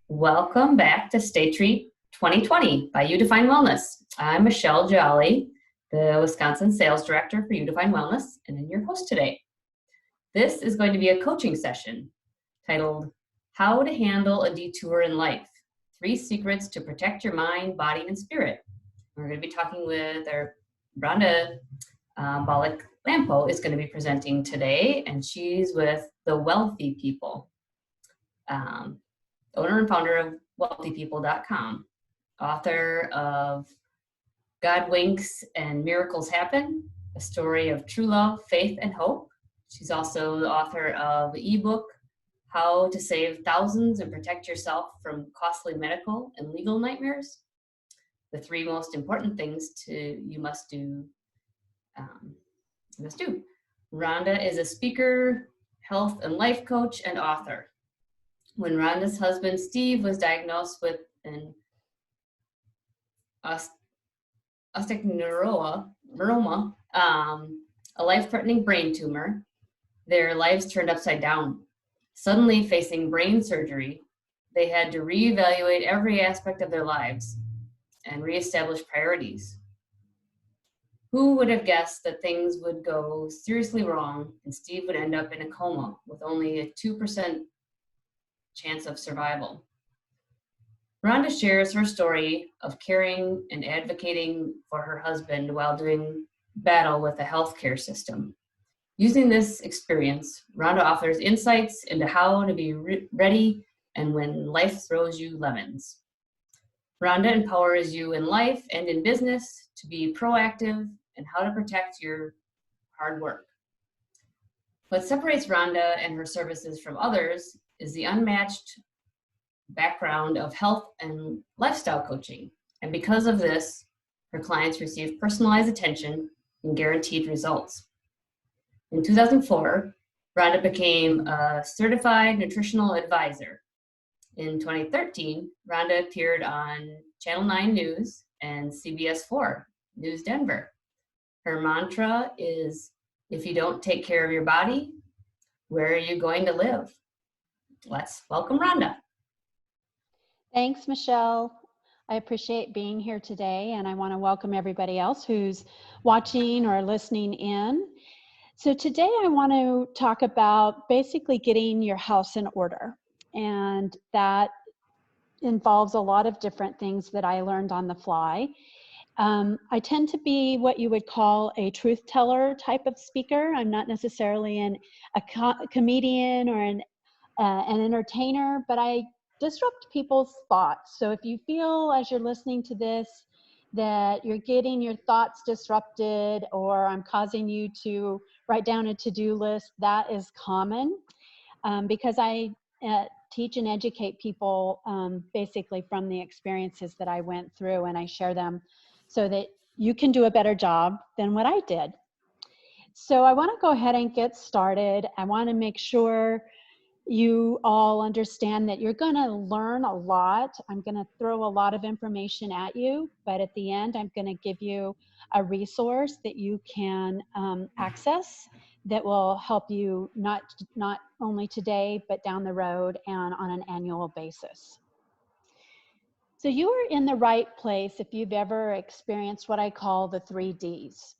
Welcome back to Stay Treat 2020 by Udefine Wellness. I'm Michelle Jolly, the Wisconsin Sales Director for Udefine Wellness, and I'm your host today. This is going to be a coaching session titled How to Handle a Detour in Life, 3 Secrets to Protect Your Mind, Body, and Spirit. We're going to be talking with our Rhonda Bolich-Lampo is going to be presenting today, and she's with the WELLthy people. Owner and founder of WELLthypeople.com, author of God Winks and Miracles Happen, a story of true love, faith, and hope. She's also the author of the ebook, How to Save Thousands and Protect Yourself from Costly Medical and Legal Nightmares. The 3 most important things you must do. Rhonda is a speaker, health and life coach, and author. When Rhonda's husband, Steve, was diagnosed with an osteoneuroma, a life-threatening brain tumor, their lives turned upside down. Suddenly facing brain surgery, they had to reevaluate every aspect of their lives and reestablish priorities. Who would have guessed that things would go seriously wrong and Steve would end up in a coma with only a 2% chance of survival? Rhonda shares her story of caring and advocating for her husband while doing battle with the healthcare system. Using this experience, Rhonda offers insights into how to be ready and when life throws you lemons. Rhonda empowers you in life and in business to be proactive and how to protect your hard work. What separates Rhonda and her services from others is the unmatched background of health and lifestyle coaching. And because of this, her clients receive personalized attention and guaranteed results. In 2004, Rhonda became a certified nutritional advisor. In 2013, Rhonda appeared on Channel 9 News and CBS 4 News Denver. Her mantra is, if you don't take care of your body, where are you going to live? Let's welcome Rhonda. Thanks, Michelle. I appreciate being here today, and I want to welcome everybody else who's watching or listening in. So today I want to talk about basically getting your house in order, and that involves a lot of different things that I learned on the fly. I tend to be what you would call a truth teller type of speaker. I'm not necessarily a comedian or an entertainer, but I disrupt people's thoughts. So if you feel as you're listening to this that you're getting your thoughts disrupted, or I'm causing you to write down a to-do list, that is common because I teach and educate people basically from the experiences that I went through, and I share them so that you can do a better job than what I did. So I want to go ahead and get started. I want to make sure you all understand that you're going to learn a lot. I'm going to throw a lot of information at you, but at the end, I'm going to give you a resource that you can access that will help you not only today, but down the road and on an annual basis. So you are in the right place if you've ever experienced what I call the 3 Ds.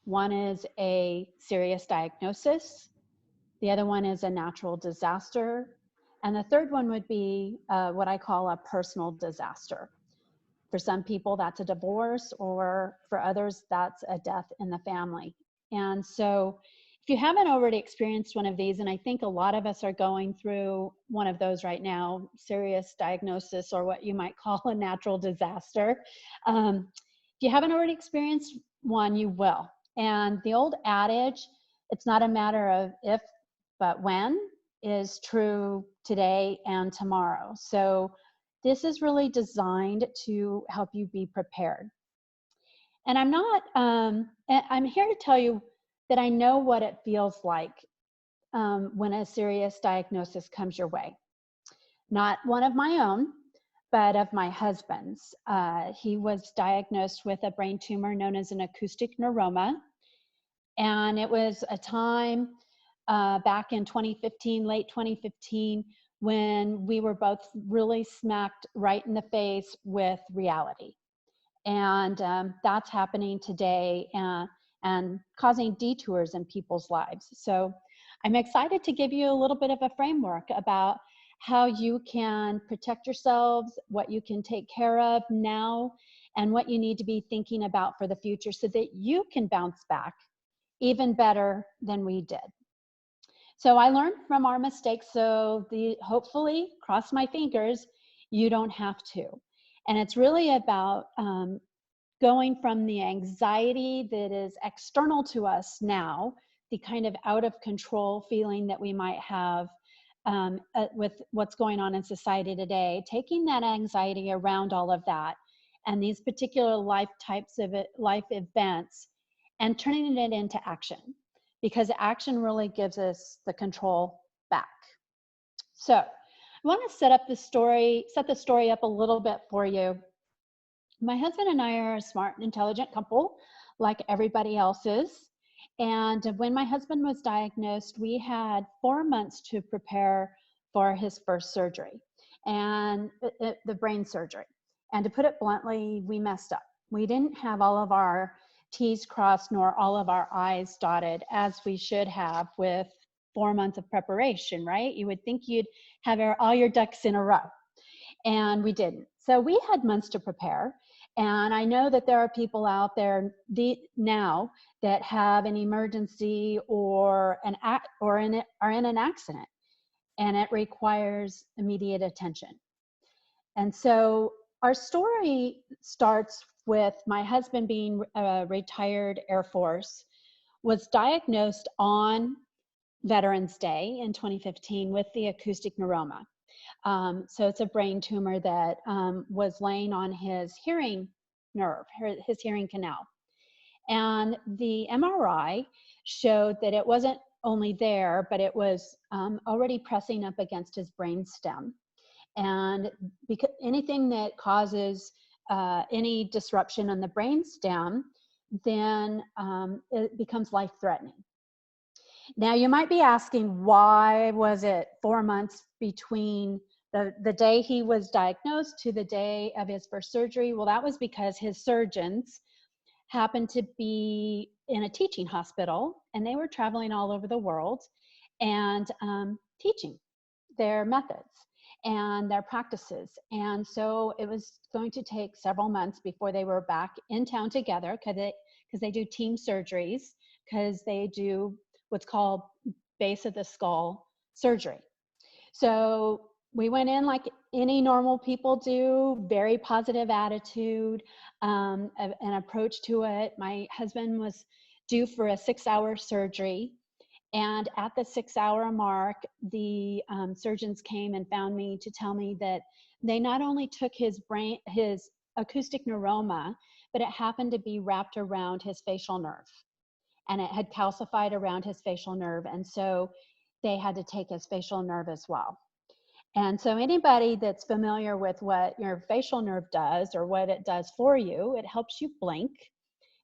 One is a serious diagnosis. The other one is a natural disaster. And the third one would be what I call a personal disaster. For some people, that's a divorce, or for others, that's a death in the family. And so if you haven't already experienced one of these, and I think a lot of us are going through one of those right now, serious diagnosis or what you might call a natural disaster. If you haven't already experienced one, you will. And the old adage, it's not a matter of if, but when, is true today and tomorrow. So this is really designed to help you be prepared. And I'm here to tell you that I know what it feels like when a serious diagnosis comes your way. Not one of my own, but of my husband's. He was diagnosed with a brain tumor known as an acoustic neuroma. And it was a time back in 2015, late 2015, when we were both really smacked right in the face with reality. And that's happening today and causing detours in people's lives. So I'm excited to give you a little bit of a framework about how you can protect yourselves, what you can take care of now, and what you need to be thinking about for the future so that you can bounce back even better than we did. So I learned from our mistakes, so hopefully, cross my fingers, you don't have to. And it's really about going from the anxiety that is external to us now, the kind of out of control feeling that we might have with what's going on in society today, taking that anxiety around all of that and these particular life types of life events and turning it into action, because action really gives us the control back. So I want to set the story up a little bit for you. My husband and I are a smart and intelligent couple, like everybody else is. And when my husband was diagnosed, we had 4 months to prepare for his first surgery, and the brain surgery. And to put it bluntly, we messed up. We didn't have all of our T's crossed nor all of our I's dotted as we should have with 4 months of preparation, right? You would think you'd have all your ducks in a row, and we didn't. So we had months to prepare. And I know that there are people out there now that have an emergency or are in an accident, and it requires immediate attention. And so our story starts with my husband being a retired Air Force, was diagnosed on Veterans Day in 2015 with the acoustic neuroma. So it's a brain tumor that was laying on his hearing nerve, his hearing canal. And the MRI showed that it wasn't only there, but it was already pressing up against his brain stem. And because anything that causes any disruption on the brain stem, then it becomes life-threatening. Now, you might be asking, why was it 4 months between the day he was diagnosed to the day of his first surgery? Well, that was because his surgeons happened to be in a teaching hospital, and they were traveling all over the world and teaching their methods and their practices. And so it was going to take several months before they were back in town together, because they do team surgeries, because they do what's called base of the skull surgery. So we went in like any normal people do, very positive attitude, an approach to it. My husband was due for a 6-hour surgery. And at the 6-hour mark, the surgeons came and found me to tell me that they not only took his acoustic neuroma, but it happened to be wrapped around his facial nerve. And it had calcified around his facial nerve. And so they had to take his facial nerve as well. And so anybody that's familiar with what your facial nerve does or what it does for you, it helps you blink.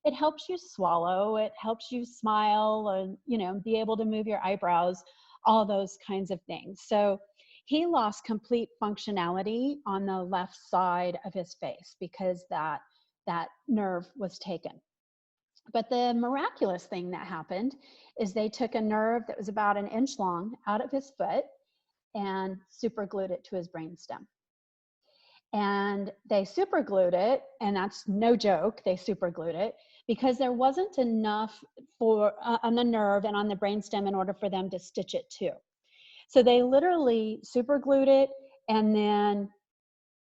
It helps you swallow. It helps you smile and, be able to move your eyebrows, all those kinds of things. So he lost complete functionality on the left side of his face because that nerve was taken. But the miraculous thing that happened is they took a nerve that was about 1 inch long out of his foot and superglued it to his brainstem. And they superglued it, and that's no joke, they superglued it, because there wasn't enough on the nerve and on the brainstem in order for them to stitch it to. So they literally superglued it and then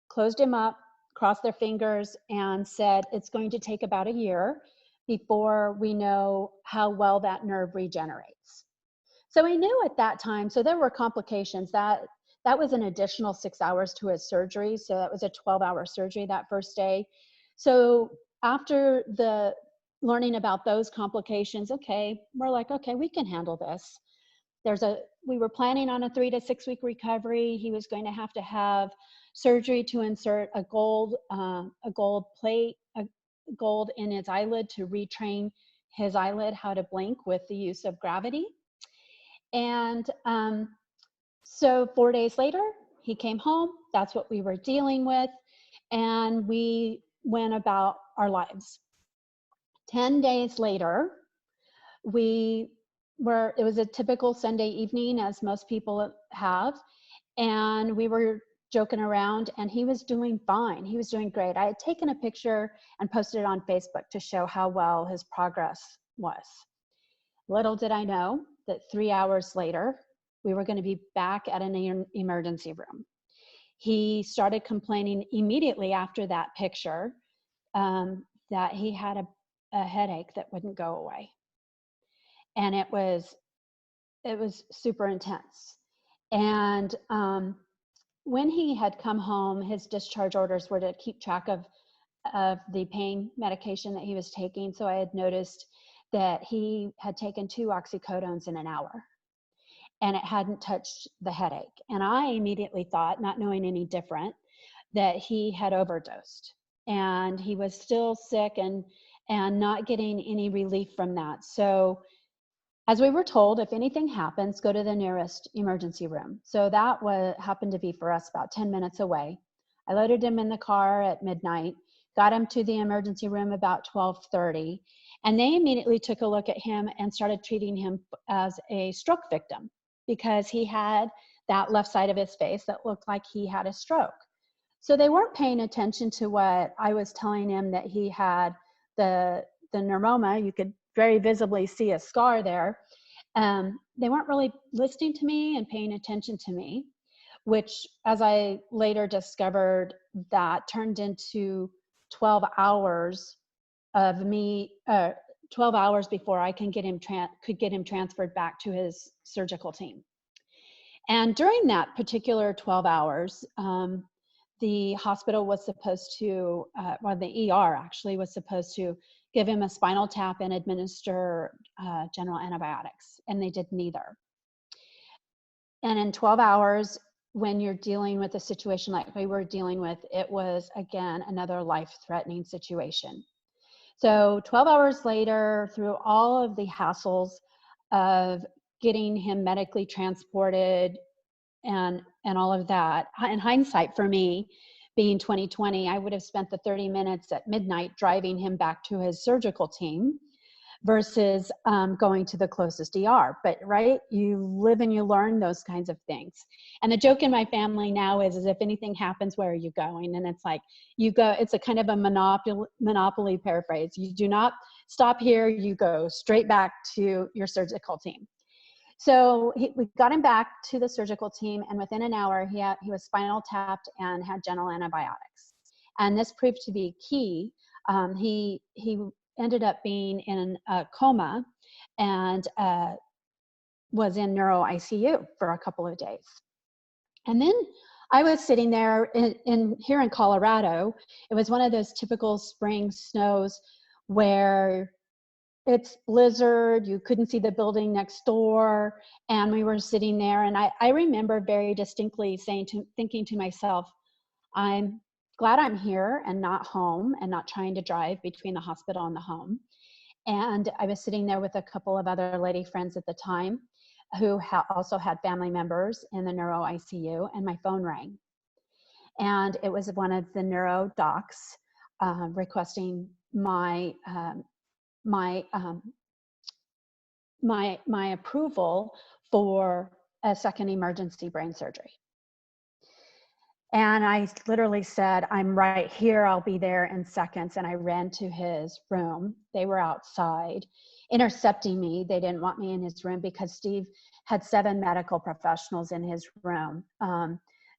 closed him up, crossed their fingers, and said it's going to take about a year before we know how well that nerve regenerates. So we knew at that time, so there were complications. That was an additional 6 hours to his surgery. So that was a 12-hour surgery that first day. So after the learning about those complications, we're like, okay, we can handle this. We were planning on a 3 to 6 week recovery. He was going to have surgery to insert a gold plate, gold in his eyelid to retrain his eyelid how to blink with the use of gravity. And So 4 days later, he came home. That's what we were dealing with. And we went about our lives. 10 days later, it was a typical Sunday evening, as most people have. And we were joking around, and he was doing fine. He was doing great. I had taken a picture and posted it on Facebook to show how well his progress was. Little did I know that 3 hours later, we were going to be back at an emergency room. He started complaining immediately after that picture that he had a headache that wouldn't go away. And it was super intense. And when he had come home, his discharge orders were to keep track of the pain medication that he was taking. So I had noticed that he had taken 2 oxycodones in an hour, and it hadn't touched the headache. And I immediately thought, not knowing any different, that he had overdosed, and he was still sick and not getting any relief from that. So as we were told, if anything happens, go to the nearest emergency room. So that happened to be for us about 10 minutes away. I loaded him in the car at midnight, got him to the emergency room about 12:30, and they immediately took a look at him and started treating him as a stroke victim, because he had that left side of his face that looked like he had a stroke. So they weren't paying attention to what I was telling him, that he had the neuroma. You could very visibly see a scar there. They weren't really listening to me and paying attention to me, which, as I later discovered, that turned into 12 hours of me, 12 hours before I could get him transferred back to his surgical team. And during that particular 12 hours, the hospital was supposed to, the ER actually was supposed to give him a spinal tap and administer general antibiotics, and they did neither. And in 12 hours, when you're dealing with a situation like we were dealing with, it was, again, another life-threatening situation. So 12 hours later, through all of the hassles of getting him medically transported and all of that, in hindsight, for me, being 2020, I would have spent the 30 minutes at midnight driving him back to his surgical team versus going to the closest ER. But right, you live and you learn those kinds of things. And the joke in my family now is if anything happens, where are you going? And it's like, you go, it's a kind of a monopoly paraphrase. You do not stop here, you go straight back to your surgical team. So we got him back to the surgical team, and within an hour, he was spinal tapped and had general antibiotics. And this proved to be key. He ended up being in a coma and was in neuro ICU for a couple of days. And then I was sitting there here in Colorado. It was one of those typical spring snows where it's blizzard, you couldn't see the building next door, and we were sitting there, and I remember very distinctly thinking to myself, I'm glad I'm here and not home and not trying to drive between the hospital and the home. And I was sitting there with a couple of other lady friends at the time who also had family members in the neuro ICU, and my phone rang. And it was one of the neuro docs requesting my approval for a second emergency brain surgery. And I literally said, I'm right here, I'll be there in seconds. And I ran to his room. They were outside intercepting me. They didn't want me in his room because Steve had 7 medical professionals in his room.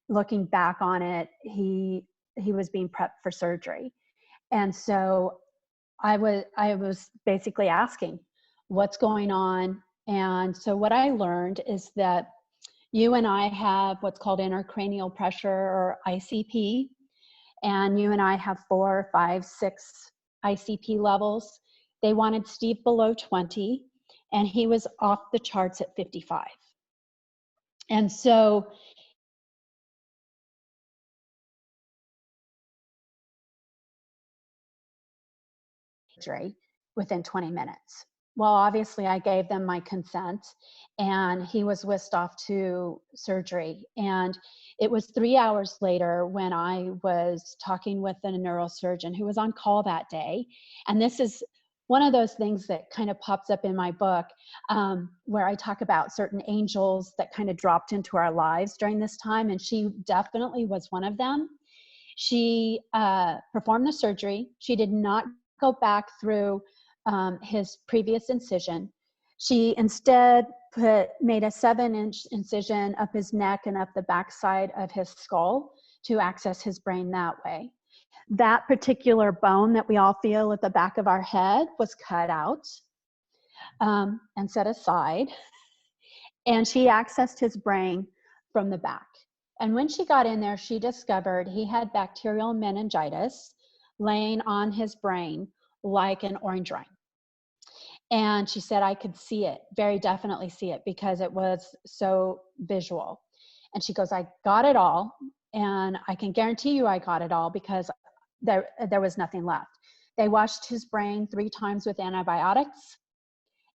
Looking back on it, he was being prepped for surgery. And so I was basically asking, what's going on? And so what I learned is that you and I have what's called intracranial pressure, or ICP, and you and I have 4, 5, 6 ICP levels. They wanted Steve below 20, and he was off the charts at 55. And so within 20 minutes. well, obviously I gave them my consent, and he was whisked off to surgery. And it was 3 hours later when I was talking with a neurosurgeon who was on call that day. And this is one of those things that kind of pops up in my book, where I talk about certain angels that kind of dropped into our lives during this time. And she definitely was one of them. She performed the surgery. She did not go back through his previous incision. She instead made a 7-inch incision up his neck and up the backside of his skull to access his brain that way. That particular bone that we all feel at the back of our head was cut out and set aside. And she accessed his brain from the back. And when she got in there, she discovered he had bacterial meningitis laying on his brain like an orange rind. And she said, I could see it, very definitely see it, because it was so visual. And she goes, I got it all. And I can guarantee you I got it all because there was nothing left. They washed his brain 3 times with antibiotics.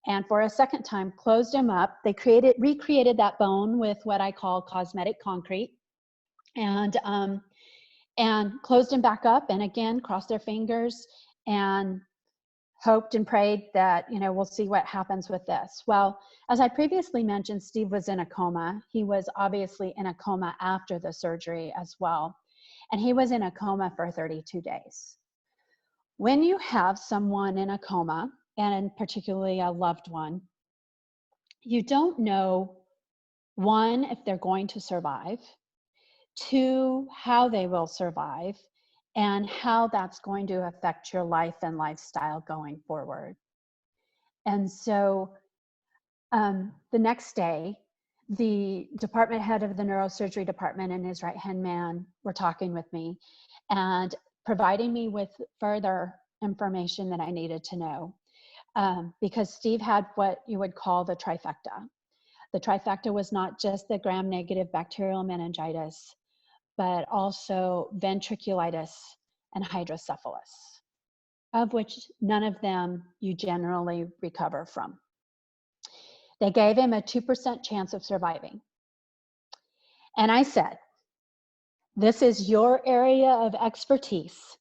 And for a second time, closed him up. They recreated that bone with what I call cosmetic concrete, and closed him back up. And again, crossed their fingers and hoped and prayed that, we'll see what happens with this. Well, as I previously mentioned, Steve was in a coma. He was obviously in a coma after the surgery as well. And he was in a coma for 32 days. When you have someone in a coma, and particularly a loved one, you don't know, 1, if they're going to survive, 2, how they will survive, and how that's going to affect your life and lifestyle going forward. And so the next day, the department head of the neurosurgery department and his right-hand man were talking with me and providing me with further information that I needed to know. Because Steve had what you would call the trifecta. The trifecta was not just the gram-negative bacterial meningitis, but also ventriculitis and hydrocephalus, of which none of them you generally recover from. They gave him a 2% chance of surviving. And I said, this is your area of expertise.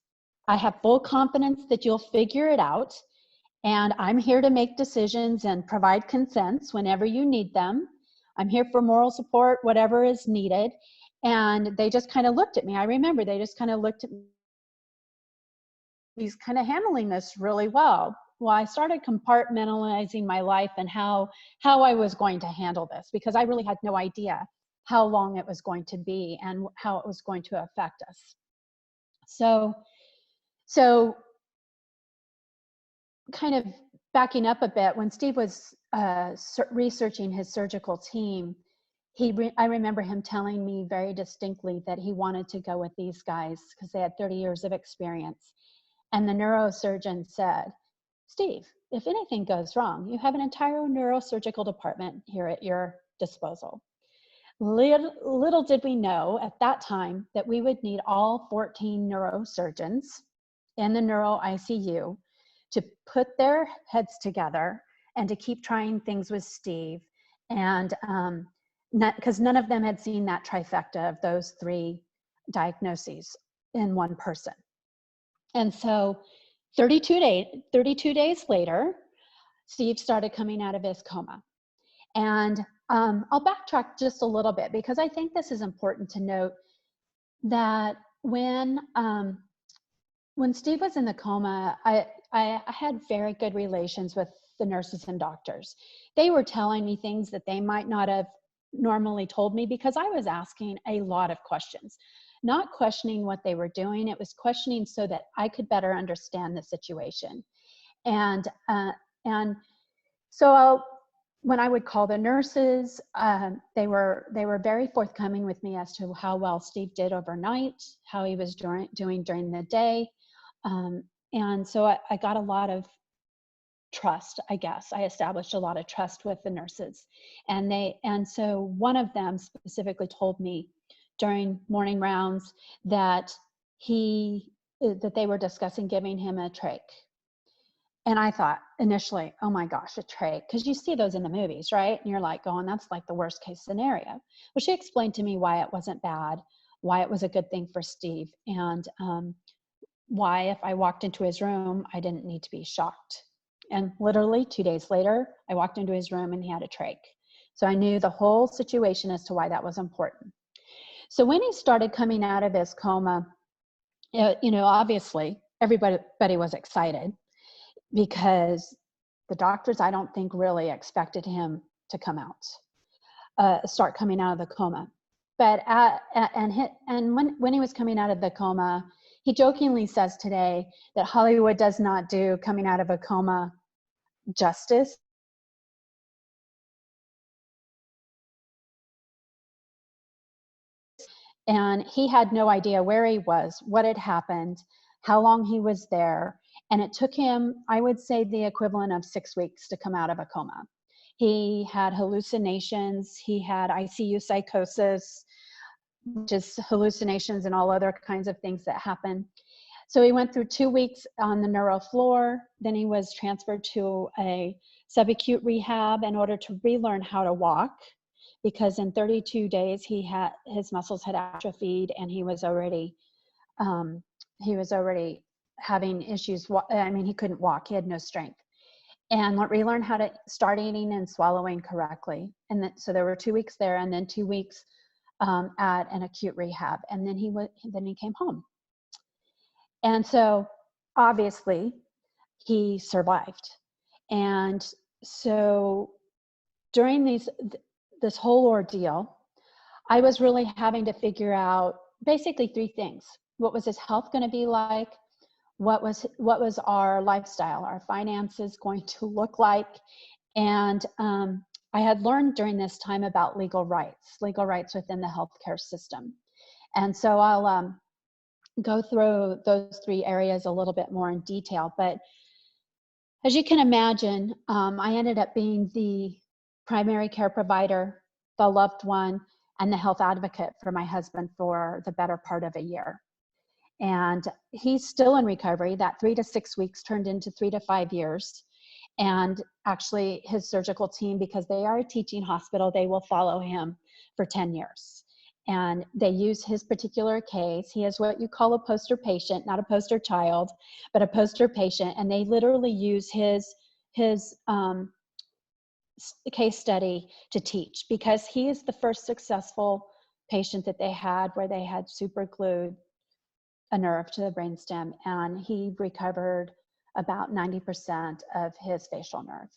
I have full confidence that you'll figure it out. And I'm here to make decisions and provide consents whenever you need them. I'm here for moral support, whatever is needed. And they just kind of looked at me. I remember they just kind of looked at me. He's kind of handling this really well. Well, I started compartmentalizing my life and how I was going to handle this, because I really had no idea how long it was going to be and how it was going to affect us. So kind of backing up a bit, when Steve was researching his surgical team, I remember him telling me very distinctly that he wanted to go with these guys because they had 30 years of experience. And the neurosurgeon said, Steve, if anything goes wrong, you have an entire neurosurgical department here at your disposal. Little did we know at that time that we would need all 14 neurosurgeons in the neuro ICU to put their heads together and to keep trying things with Steve. And because none of them had seen that trifecta of those 3 diagnoses in one person. And so 32 days later, Steve started coming out of his coma. And I'll backtrack just a little bit, because I think this is important to note that when Steve was in the coma, I had very good relations with the nurses and doctors. They were telling me things that they might not have normally told me, because I was asking a lot of questions, not questioning what they were doing. It was questioning so that I could better understand the situation. And so when I would call the nurses, they were very forthcoming with me as to how well Steve did overnight, how he was doing during the day. And so I got a lot of trust, I guess. I established a lot of trust with the nurses. And so one of them specifically told me during morning rounds that they were discussing giving him a trach. And I thought initially, oh my gosh, a trach, because you see those in the movies, right? And you're like going, that's like the worst case scenario. Well, she explained to me why it wasn't bad, why it was a good thing for Steve, and why if I walked into his room, I didn't need to be shocked. And literally 2 days later, I walked into his room and he had a trach. So I knew the whole situation as to why that was important. So when he started coming out of his coma, obviously everybody was excited, because the doctors, I don't think, really expected him to come out, start coming out of the coma. But when he was coming out of the coma, he jokingly says today that Hollywood does not do coming out of a coma justice. And he had no idea where he was, what had happened, how long he was there. And it took him, I would say, the equivalent of 6 weeks to come out of a coma. He had hallucinations, he had ICU psychosis, which is hallucinations and all other kinds of things that happen. So he went through 2 weeks on the neuro floor. Then he was transferred to a subacute rehab in order to relearn how to walk, because in 32 days his muscles had atrophied and he was already having issues. I mean, he couldn't walk, he had no strength. And relearn how to start eating and swallowing correctly. And then, so there were 2 weeks there, and then 2 weeks at an acute rehab, and then he came home. And so obviously he survived. And so during this whole ordeal, I was really having to figure out basically 3 things. What was his health going to be like? What was our lifestyle, our finances going to look like? And I had learned during this time about legal rights within the healthcare system. And so I'll go through those 3 areas a little bit more in detail. But as you can imagine, I ended up being the primary care provider, the loved one, and the health advocate for my husband for the better part of a year. And he's still in recovery. That 3 to 6 weeks turned into 3 to 5 years. And actually his surgical team, because they are a teaching hospital, they will follow him for 10 years. And they use his particular case. He is what you call a poster patient, not a poster child, but a poster patient. And they literally use his case study to teach, because he is the first successful patient that they had where they had super glued a nerve to the brainstem, and he recovered about 90% of his facial nerve,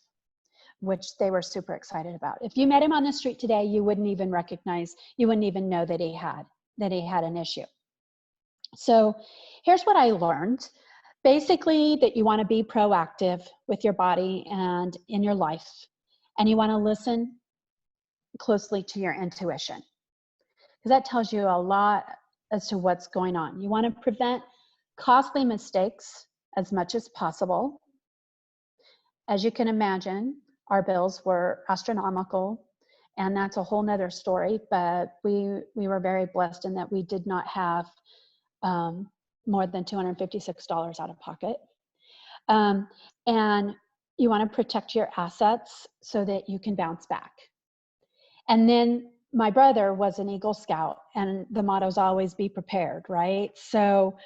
which they were super excited about. If you met him on the street today, you wouldn't even know that he had an issue. So here's what I learned. Basically, that you want to be proactive with your body and in your life, and you want to listen closely to your intuition, because that tells you a lot as to what's going on. You want to prevent costly mistakes as much as possible. As you can imagine, our bills were astronomical, and that's a whole nother story, but we were very blessed in that we did not have more than $256 out of pocket. And you want to protect your assets so that you can bounce back. And then my brother was an Eagle Scout, and the motto is always be prepared, right? So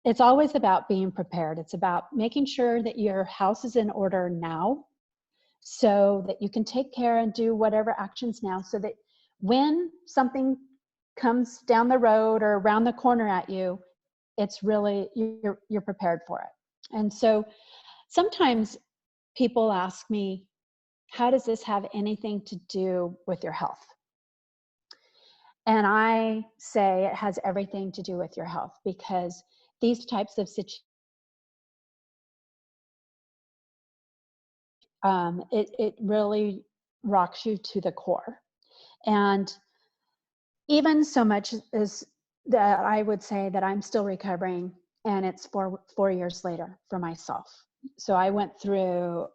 it's always about being prepared. It's about making sure that your house is in order now, so that you can take care and do whatever actions now, so that when something comes down the road or around the corner at you, it's really, you're prepared for it. And so sometimes people ask me, how does this have anything to do with your health? And I say it has everything to do with your health, because these types of situations, it really rocks you to the core. And even so much as that, I would say that I'm still recovering, and it's 4 years later for myself. So I went through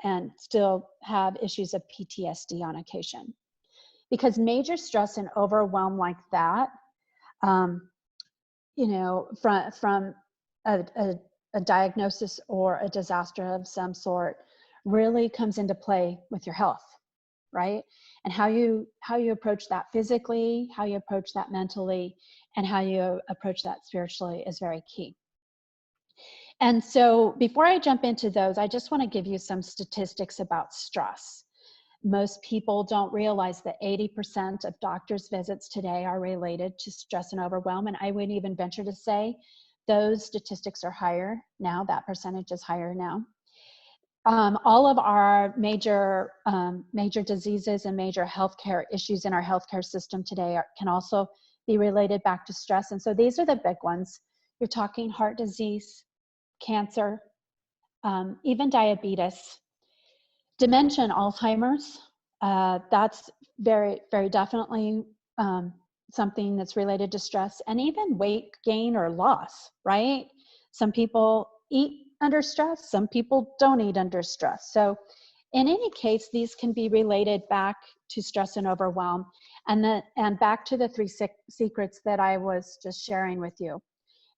and still have issues of PTSD on occasion, because major stress and overwhelm like that, from a a diagnosis or a disaster of some sort really comes into play with your health, right? And how you approach that physically, how you approach that mentally, and how you approach that spiritually is very key. And so before I jump into those, I just want to give you some statistics about stress. Most people don't realize that 80% of doctors' visits today are related to stress and overwhelm. And I would even venture to say those statistics are higher now. That percentage is higher now. All of our major diseases and major healthcare issues in our healthcare system today can also be related back to stress. And so these are the big ones. You're talking heart disease, cancer, even diabetes, dementia and Alzheimer's. That's very, very definitely something that's related to stress, and even weight gain or loss, right? Some people eat under stress, some people don't eat under stress. So in any case, these can be related back to stress and overwhelm, and back to the three secrets that I was just sharing with you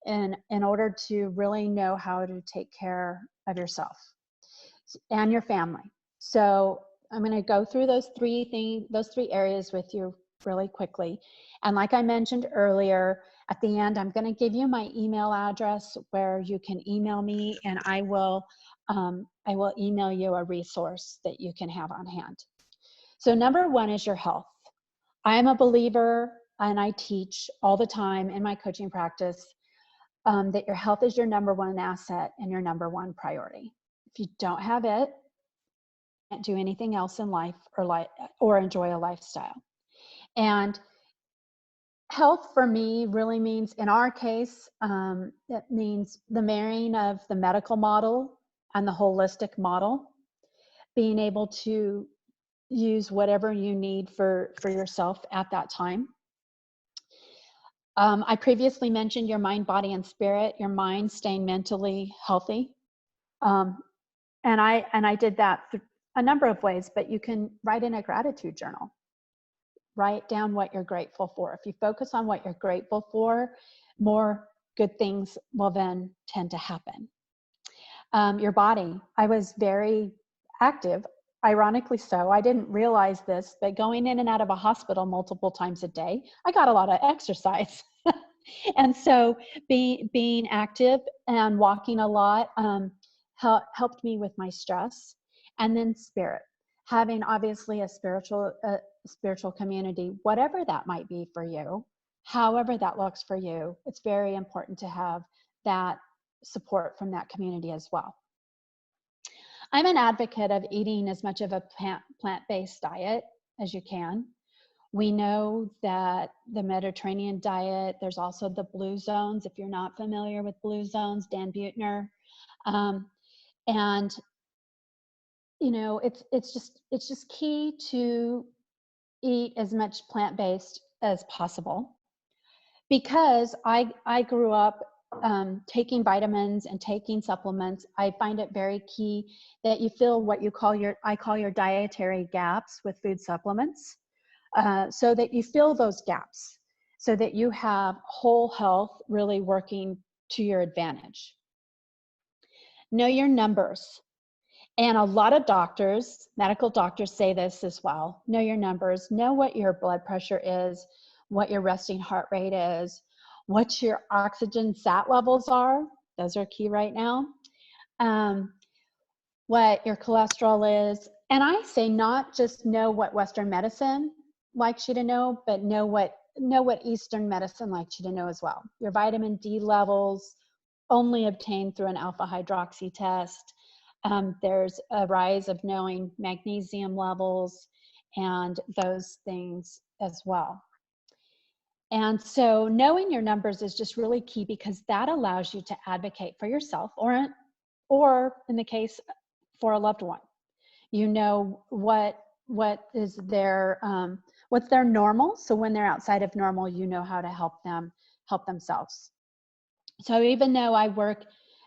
in order to really know how to take care of yourself and your family. So I'm going to go through those three areas with you really quickly. And like I mentioned earlier, at the end, I'm going to give you my email address where you can email me, and I will email you a resource that you can have on hand. So number one is your health. I am a believer, and I teach all the time in my coaching practice that your health is your number one asset and your number one priority. If you don't have it, you can't do anything else in life or enjoy a lifestyle. And health for me really means, in our case, it means the marrying of the medical model and the holistic model, being able to use whatever you need for yourself at that time. I previously mentioned your mind, body, and spirit, your mind staying mentally healthy. And I did that through a number of ways, but you can write in a gratitude journal. Write down what you're grateful for. If you focus on what you're grateful for, more good things will then tend to happen. Your body. I was very active, ironically so. I didn't realize this, but going in and out of a hospital multiple times a day, I got a lot of exercise. And so being active and walking a lot helped me with my stress. And then spirit. Having obviously a spiritual community, whatever that might be for you, however that looks for you, it's very important to have that support from that community as well. I'm an advocate of eating as much of a plant-based diet as you can. We know that the Mediterranean diet, there's also the blue zones. If you're not familiar with blue zones, Dan Buettner, and you know, it's just key to eat as much plant-based as possible, because I grew up taking vitamins and taking supplements. I find it very key that you fill what I call your dietary gaps with food supplements, so that you fill those gaps, so that you have whole health really working to your advantage. Know your numbers. And a lot of doctors, medical doctors, say this as well. Know your numbers. Know what your blood pressure is, what your resting heart rate is, what your oxygen sat levels are. Those are key right now. What your cholesterol is. And I say not just know what Western medicine likes you to know, but know what Eastern medicine likes you to know as well. Your vitamin D levels, only obtained through an alpha hydroxy test. There's a rise of knowing magnesium levels and those things as well. And so knowing your numbers is just really key, because that allows you to advocate for yourself, or in the case for a loved one. You know what is their what's their normal. So when they're outside of normal, you know how to help themselves. So even though I work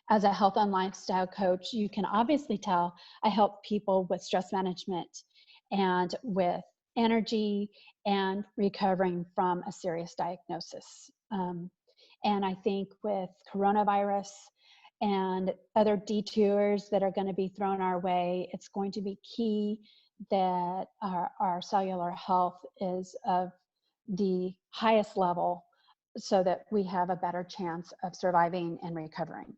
as a health and lifestyle coach, you can obviously tell I help people with stress management and with energy and recovering from a serious diagnosis. And I think with coronavirus and other detours that are going to be thrown our way, it's going to be key that our cellular health is of the highest level so that we have a better chance of surviving and recovering.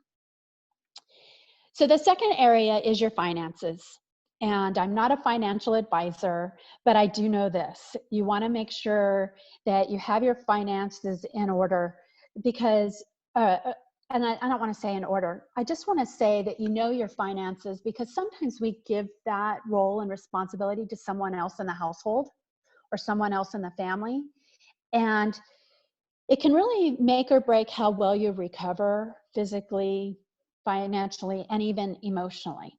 So the second area is your finances. And I'm not a financial advisor, but I do know this. You want to make sure that you have your finances in order because, and I don't want to say in order, I just want to say that you know your finances because sometimes we give that role and responsibility to someone else in the household or someone else in the family. And it can really make or break how well you recover physically, financially, and even emotionally.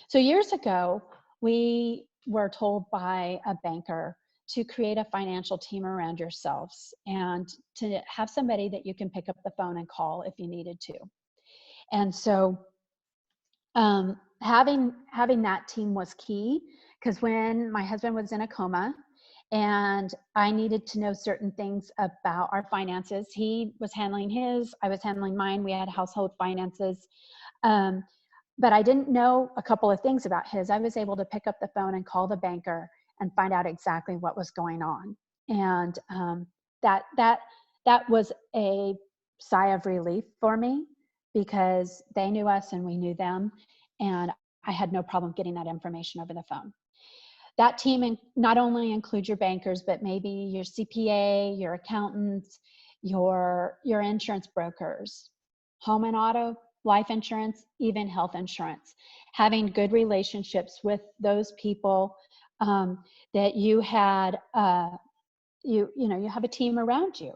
So years ago, we were told by a banker to create a financial team around yourselves and to have somebody that you can pick up the phone and call if you needed to. And so having that team was key because when my husband was in a coma and I needed to know certain things about our finances, he was handling his, I was handling mine. We had household finances. But I didn't know a couple of things about his. I was able to pick up the phone and call the banker and find out exactly what was going on. And that was a sigh of relief for me because they knew us and we knew them. And I had no problem getting that information over the phone. That team not only includes your bankers, but maybe your CPA, your accountants, your insurance brokers, home and auto, life insurance, even health insurance. Having good relationships with those people that you had, you have a team around you,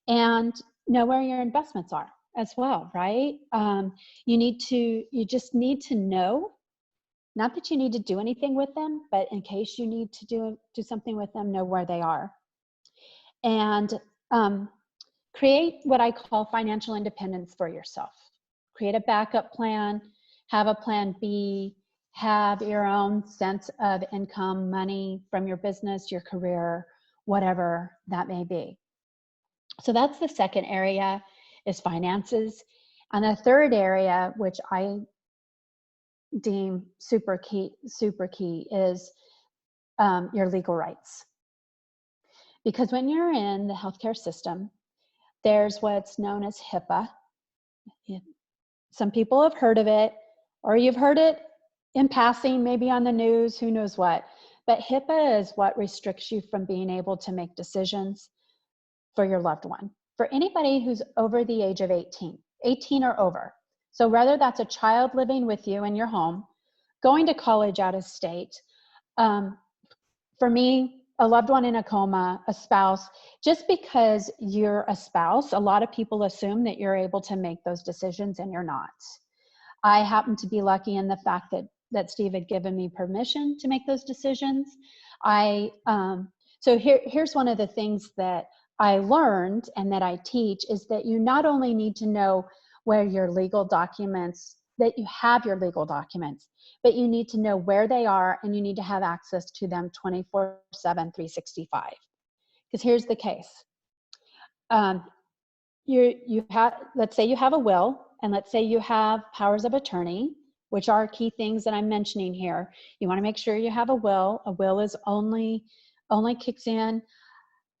and know where your investments are as well, right? You just need to know. Not that you need to do anything with them, but in case you need to do something with them, know where they are. And create what I call financial independence for yourself. Create a backup plan, have a plan B, have your own sense of income, money from your business, your career, whatever that may be. So that's the second area is finances. And the third area, which I deem super key is your legal rights. Because when you're in the healthcare system, there's what's known as HIPAA. Some people have heard of it, or you've heard it in passing, maybe on the news, who knows what. But HIPAA is what restricts you from being able to make decisions for your loved one. For anybody who's over the age of 18 or over. So whether that's a child living with you in your home, going to college out of state, for me, a loved one in a coma, a spouse, just because you're a spouse, a lot of people assume that you're able to make those decisions and you're not. I happen to be lucky in the fact that Steve had given me permission to make those decisions. So here's one of the things that I learned and that I teach is that you not only need to know where your legal documents, that you have your legal documents, but you need to know where they are and you need to have access to them 24/7, 365. Because here's the case. Let's say you have a will, and let's say you have powers of attorney, which are key things that I'm mentioning here. You want to make sure you have a will. A will is only kicks in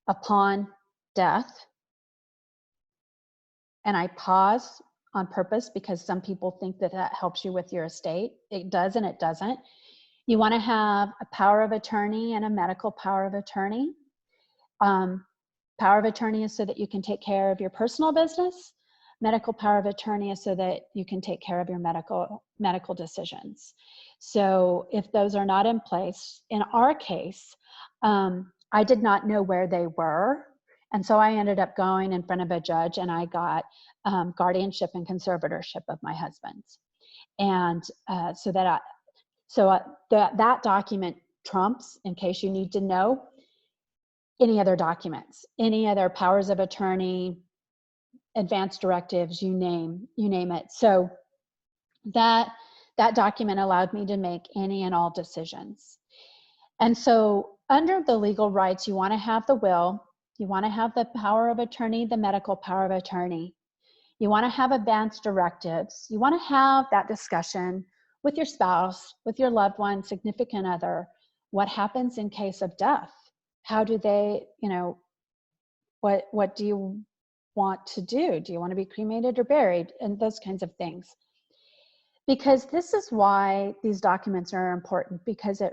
upon death. And I pause on purpose because some people think that helps you with your estate. It does and it doesn't. You want to have a power of attorney and a medical power of attorney. Power of attorney is so that you can take care of your personal business. Medical power of attorney is so that you can take care of your medical decisions. So if those are not in place, in our case, I did not know where they were. And so I ended up going in front of a judge and I got guardianship and conservatorship of my husband. And that document trumps, in case you need to know, any other documents, any other powers of attorney, advance directives, you name it. So that document allowed me to make any and all decisions. And so under the legal rights, you want to have the will, you want to have the power of attorney, the medical power of attorney. You want to have advance directives. You want to have that discussion with your spouse, with your loved one, significant other. What happens in case of death? How do they, what do you want to do? Do you want to be cremated or buried? And those kinds of things. Because this is why these documents are important, because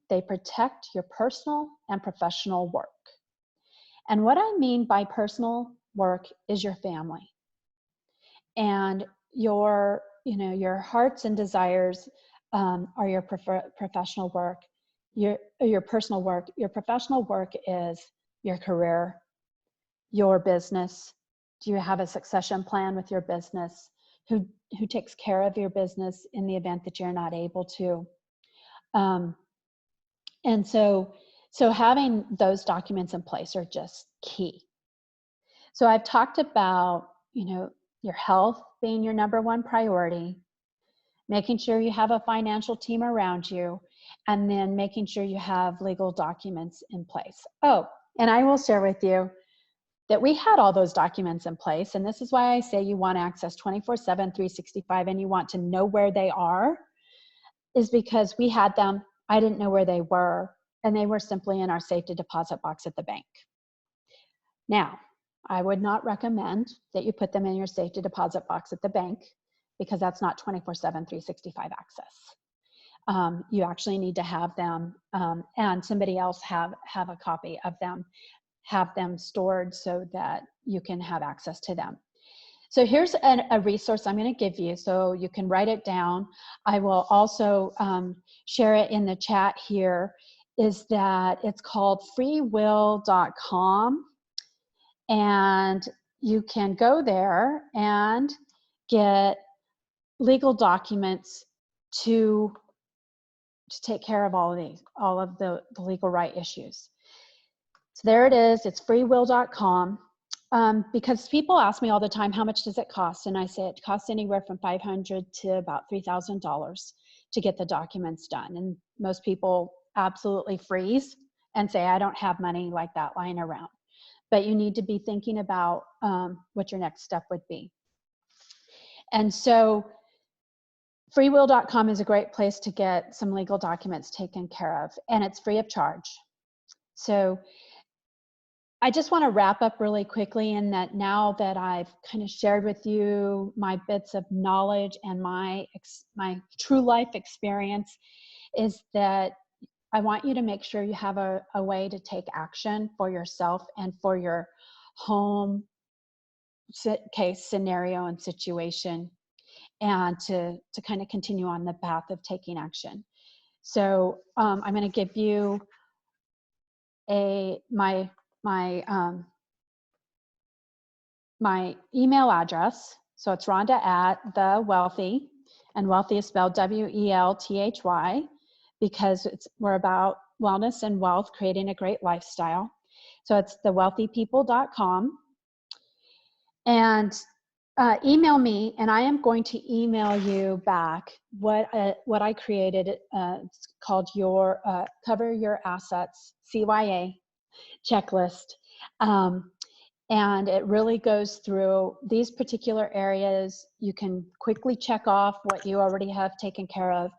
they protect your personal and professional work. And what I mean by personal work is your family and your hearts and desires are your professional work. Your personal work. Your professional work is your career, your business. Do you have a succession plan with your business? Who takes care of your business in the event that you're not able to? And so having those documents in place are just key. So I've talked about, your health being your number one priority, making sure you have a financial team around you, and then making sure you have legal documents in place. Oh, and I will share with you that we had all those documents in place. And this is why I say you want access 24/7, 365, and you want to know where they are, is because we had them. I didn't know where they were, and they were simply in our safety deposit box at the bank. Now, I would not recommend that you put them in your safety deposit box at the bank, because that's not 24/7, 365 access. You actually need to have them, and somebody else have a copy of them, have them stored so that you can have access to them. So here's a resource I'm going to give you so you can write it down. I will also share it in the chat here, is that it's called freewill.com. And you can go there and get legal documents to take care of all of the legal right issues. So there it is. It's freewill.com. Because people ask me all the time, how much does it cost? And I say it costs anywhere from $500 to about $3,000 to get the documents done. And most people absolutely freeze and say, I don't have money like that lying around. But you need to be thinking about what your next step would be. And so freewill.com is a great place to get some legal documents taken care of, and it's free of charge. So I just want to wrap up really quickly in that now that I've kind of shared with you my bits of knowledge and my true life experience, is that I want you to make sure you have a way to take action for yourself and for your home case scenario and situation, and to kind of continue on the path of taking action. So I'm going to give you my email address. So it's Rhonda at WELLthy, and WELLthy is spelled WELTHY, because we're about wellness and wealth, creating a great lifestyle. So it's thewellthypeople.com. And email me, and I am going to email you back what I created. It's called your Cover Your Assets CYA checklist. And it really goes through these particular areas. You can quickly check off what you already have taken care of,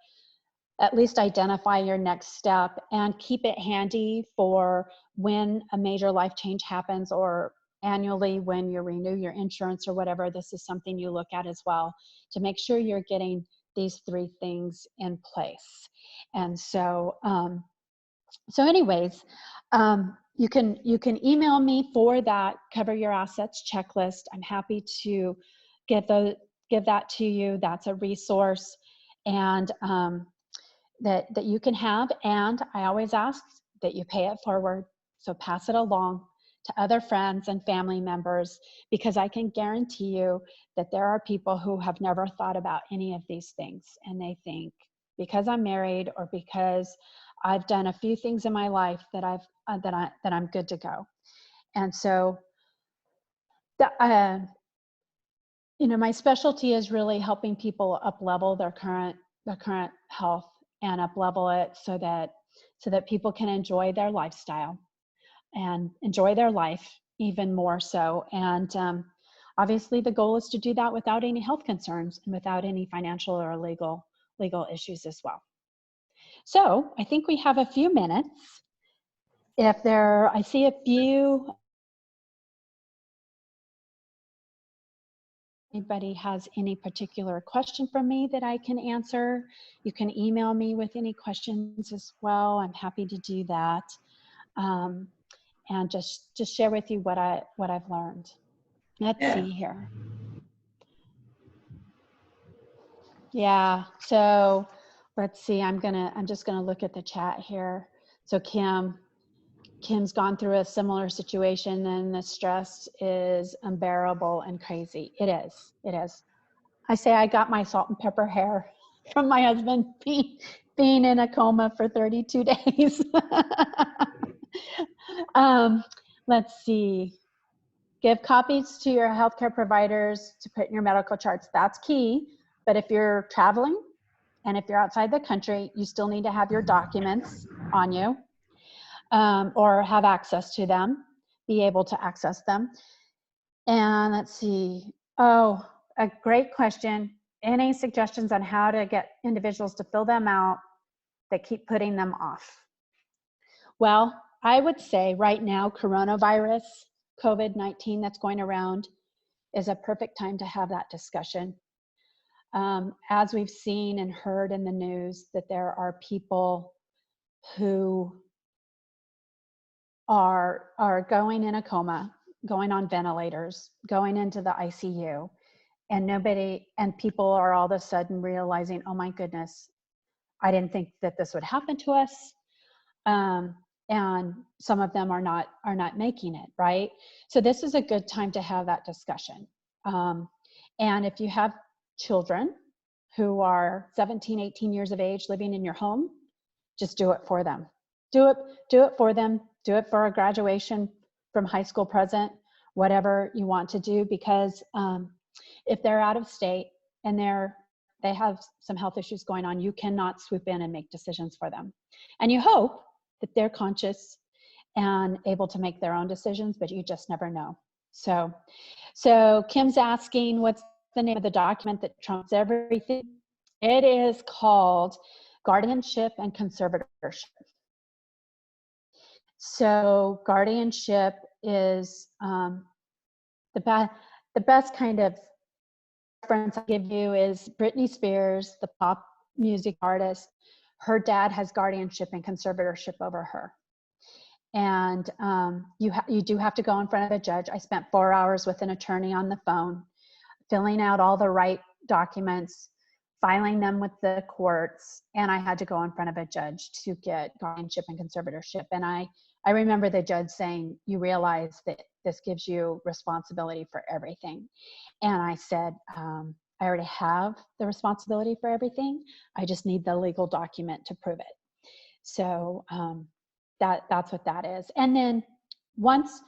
at least identify your next step, and keep it handy for when a major life change happens, or annually when you renew your insurance or whatever. This is something you look at as well, to make sure you're getting these 3 things in place. And so, anyways, you can email me for that Cover Your Assets checklist. I'm happy to give that to you. That's a resource, and that you can have. And I always ask that you pay it forward. So pass it along to other friends and family members, because I can guarantee you that there are people who have never thought about any of these things, and they think, because I'm married or because I've done a few things in my life that I'm good to go. And so my specialty is really helping people up-level their current health, and up-level it so that people can enjoy their lifestyle and enjoy their life even more so. And Obviously, the goal is to do that without any health concerns and without any financial or legal issues as well. So I think we have a few minutes. I see a few. Anybody has any particular question for me that I can answer, you can email me with any questions as well. I'm happy to do that. And just share with you what I've learned. Let's see here. Yeah, so let's see, I'm just gonna look at the chat here. So Kim's gone through a similar situation, and the stress is unbearable and crazy. It is. I say I got my salt and pepper hair from my husband being in a coma for 32 days. Let's see. Give copies to your healthcare providers to put in your medical charts. That's key. But if you're traveling and if you're outside the country, you still need to have your documents on you, or have access to them, be able to access them. And let's see. Oh, a great question. Any suggestions on how to get individuals to fill them out that keep putting them off? Well, I would say right now, coronavirus, COVID-19 that's going around, is a perfect time to have that discussion. As we've seen and heard in the news, that there are people who are going in a coma, going on ventilators, going into the ICU, and people are all of a sudden realizing, oh my goodness, I didn't think that this would happen to us. And some of them are not making it, right? So this is a good time to have that discussion. And if you have children who are 17, 18 years of age living in your home, just do it for them. Do it for them. Do it for a graduation from high school present, whatever you want to do, because if they're out of state and they have some health issues going on, you cannot swoop in and make decisions for them. And you hope that they're conscious and able to make their own decisions, but you just never know. So Kim's asking, what's the name of the document that trumps everything? It is called Guardianship and Conservatorship. So guardianship is the best kind of reference I give you is Britney Spears, the pop music artist. Her dad has guardianship and conservatorship over her. And you do have to go in front of a judge. I spent 4 hours with an attorney on the phone, filling out all the right documents, filing them with the courts, and I had to go in front of a judge to get guardianship and conservatorship. And I remember the judge saying, you realize that this gives you responsibility for everything. And I said, I already have the responsibility for everything. I just need the legal document to prove it. So that's what that is. And then once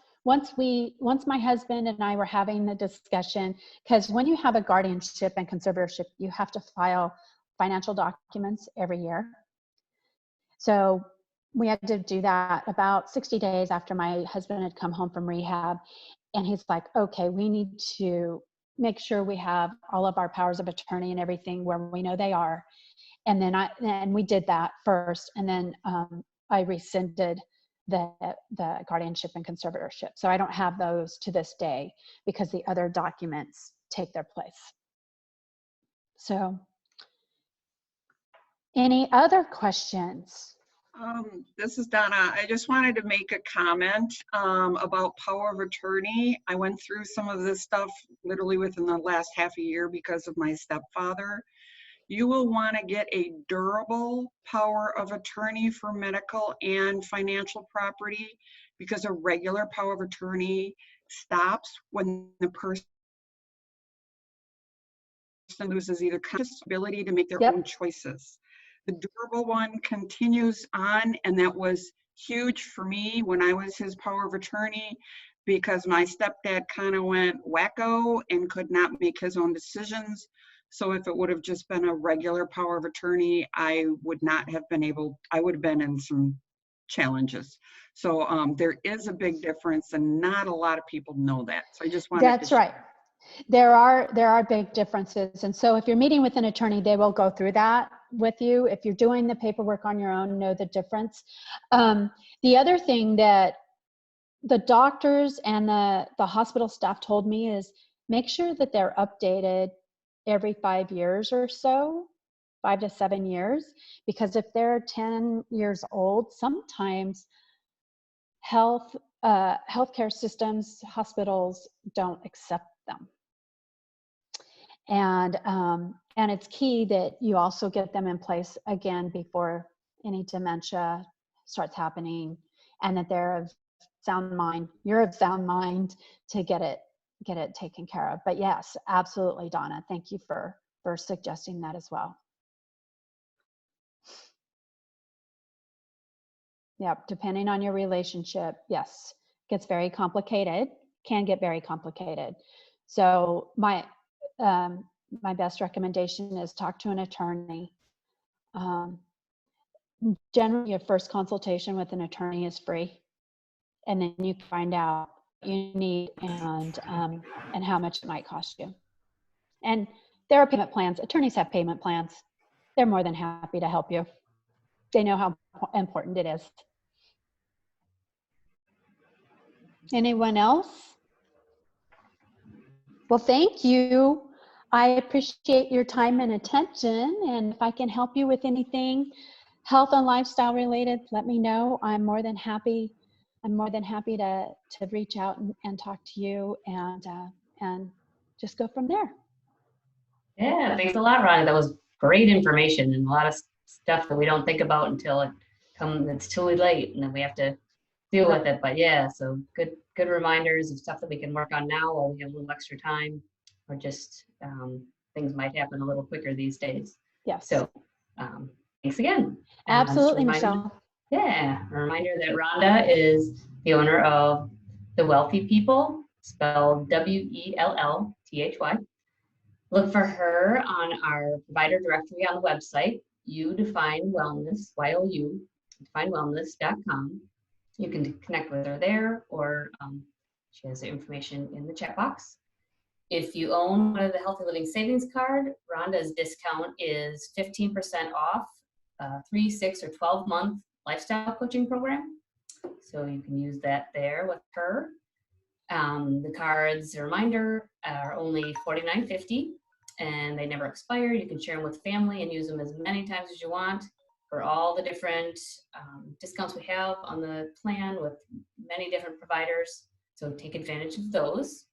my husband and I were having the discussion, because when you have a guardianship and conservatorship, you have to file financial documents every year. So we had to do that about 60 days after my husband had come home from rehab. And he's like, okay, we need to make sure we have all of our powers of attorney and everything where we know they are. And then we did that first. And then I rescinded the guardianship and conservatorship. So I don't have those to this day because the other documents take their place. So any other questions? This is Donna. I just wanted to make a comment about power of attorney. I went through some of this stuff literally within the last half a year because of my stepfather. You will want to get a durable power of attorney for medical and financial property, because a regular power of attorney stops when the person loses either conscious ability to make their own choices. The durable one continues on, and that was huge for me when I was his power of attorney, because my stepdad kind of went wacko and could not make his own decisions. So if it would have just been a regular power of attorney, I would not have been able, I would have been in some challenges. So there is a big difference, and not a lot of people know that. So I just wanted That's to right. There are big differences. And so if you're meeting with an attorney, they will go through that with you. If you're doing the paperwork on your own, know the difference. The other thing that the doctors and the hospital staff told me is make sure that they're updated every 5 years or so, 5 to 7 years, because if they're 10 years old, sometimes healthcare systems, hospitals don't accept them. And it's key that you also get them in place again before any dementia starts happening, and that they're of sound mind, you're of sound mind to get it taken care of. But yes, absolutely, Donna. Thank you for suggesting that as well. Yeah, depending on your relationship, yes, gets very complicated, can get very complicated. So my best recommendation is talk to an attorney. Generally, your first consultation with an attorney is free, and then you find out what you need and how much it might cost you. And there are payment plans. Attorneys have payment plans. They're more than happy to help you. They know how important it is. Anyone else? Well, thank you. I appreciate your time and attention. And if I can help you with anything health and lifestyle related, let me know. I'm more than happy to reach out and talk to you and just go from there. Yeah, thanks a lot, Rhonda. That was great information and a lot of stuff that we don't think about until it's too late, and then we have to deal with it. But yeah, so good reminders of stuff that we can work on now while we have a little extra time, or just things might happen a little quicker these days. Yes. So thanks again. Absolutely, Michelle. Yeah, a reminder that Rhonda is the owner of The WELLthy People, spelled WELLthy. Look for her on our provider directory on the website, You Define Wellness, YOU, definewellness.com. You can connect with her there, or she has the information in the chat box. If you own one of the Healthy Living Savings Card, Rhonda's discount is 15% off 3, 6, or 12-month lifestyle coaching program. So you can use that there with her. The cards, a reminder, are only $49.50. And they never expire. You can share them with family and use them as many times as you want for all the different discounts we have on the plan with many different providers. So take advantage of those.